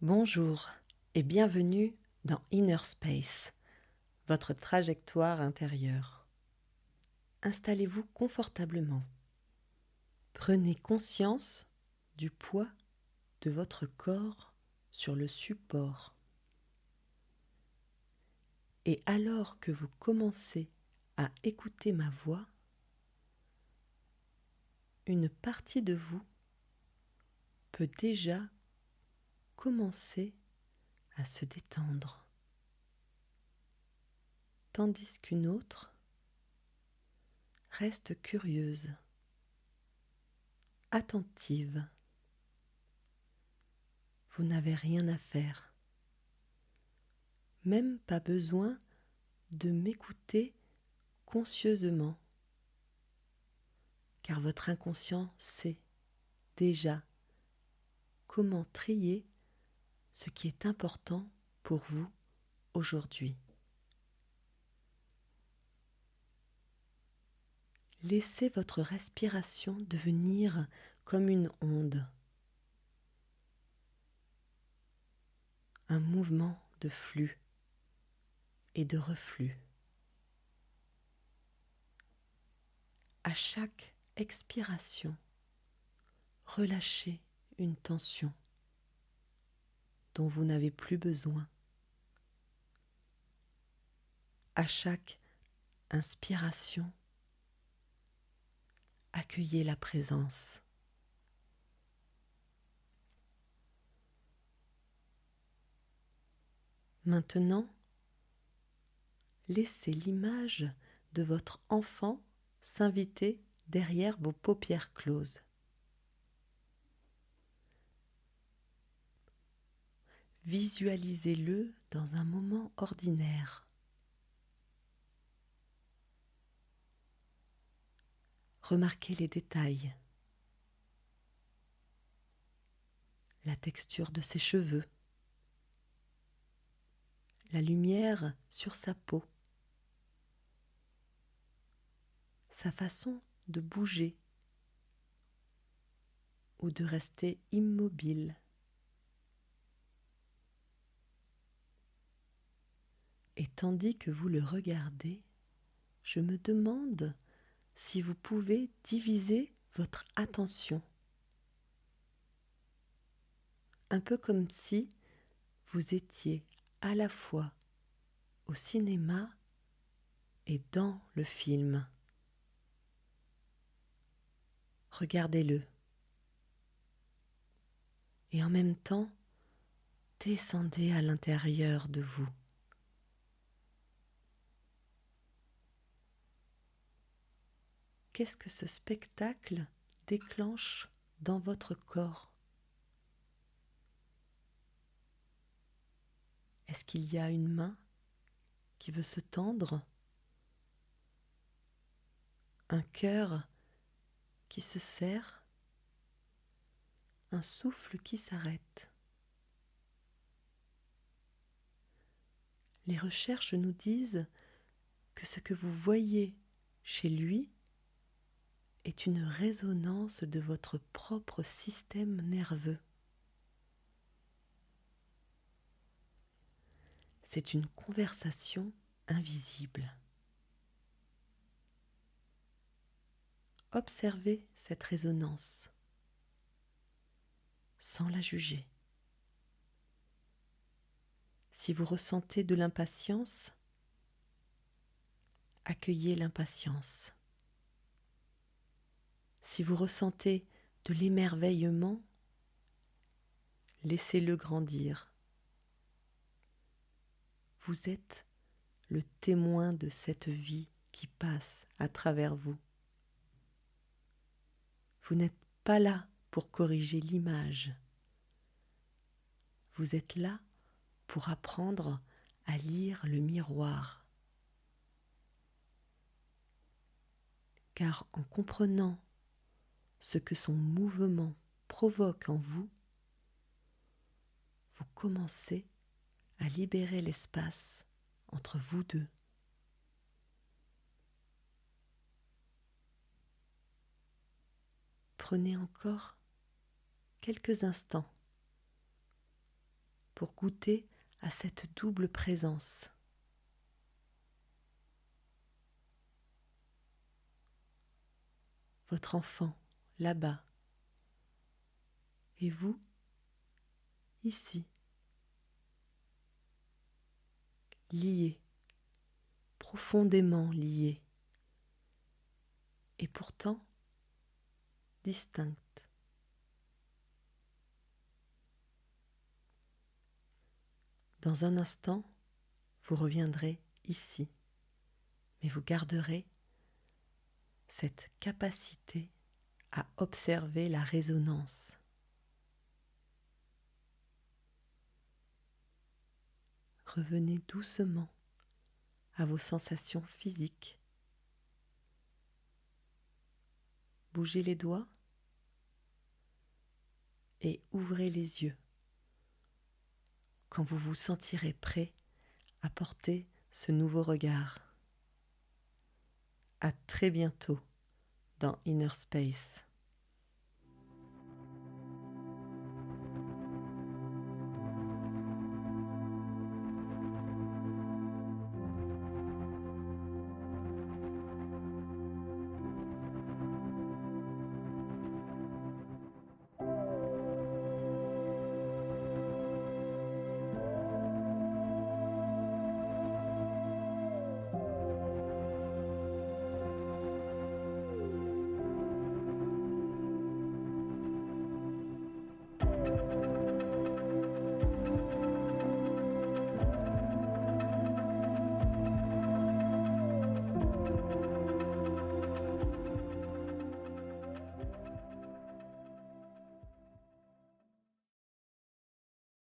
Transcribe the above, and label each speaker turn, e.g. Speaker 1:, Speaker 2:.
Speaker 1: Bonjour et bienvenue dans Inner Space, votre trajectoire intérieure. Installez-vous confortablement. Prenez conscience du poids de votre corps sur le support. Et alors que vous commencez à écouter ma voix, une partie de vous peut déjà commencer à se détendre, tandis qu'une autre reste curieuse, attentive. Vous n'avez rien à faire, même pas besoin de m'écouter conscieusement, car votre inconscient sait déjà comment trier ce qui est important pour vous aujourd'hui. Laissez votre respiration devenir comme une onde, un mouvement de flux et de reflux. À chaque expiration, relâchez une tension dont vous n'avez plus besoin. À chaque inspiration, accueillez la présence. Maintenant, laissez l'image de votre enfant s'inviter derrière vos paupières closes. Visualisez-le dans un moment ordinaire. Remarquez les détails, la texture de ses cheveux, la lumière sur sa peau, sa façon de bouger ou de rester immobile. Et tandis que vous le regardez, je me demande si vous pouvez diviser votre attention. Un peu comme si vous étiez à la fois au cinéma et dans le film. Regardez-le. Et en même temps, descendez à l'intérieur de vous. Qu'est-ce que ce spectacle déclenche dans votre corps? Est-ce qu'il y a une main qui veut se tendre? Un cœur qui se serre? Un souffle qui s'arrête? Les recherches nous disent que ce que vous voyez chez lui est une résonance de votre propre système nerveux. C'est une conversation invisible. Observez cette résonance sans la juger. Si vous ressentez de l'impatience, accueillez l'impatience. Si vous ressentez de l'émerveillement, laissez-le grandir. Vous êtes le témoin de cette vie qui passe à travers vous. Vous n'êtes pas là pour corriger l'image. Vous êtes là pour apprendre à lire le miroir. Car en comprenant ce que son mouvement provoque en vous, vous commencez à libérer l'espace entre vous deux. Prenez encore quelques instants pour goûter à cette double présence. Votre enfant, là-bas, et vous, ici, liés, profondément liés, et pourtant distincts. Dans un instant, vous reviendrez ici, mais vous garderez cette capacité à observer la résonance. Revenez doucement à vos sensations physiques. Bougez les doigts et ouvrez les yeux quand vous vous sentirez prêt à porter ce nouveau regard. À très bientôt dans Inner Space.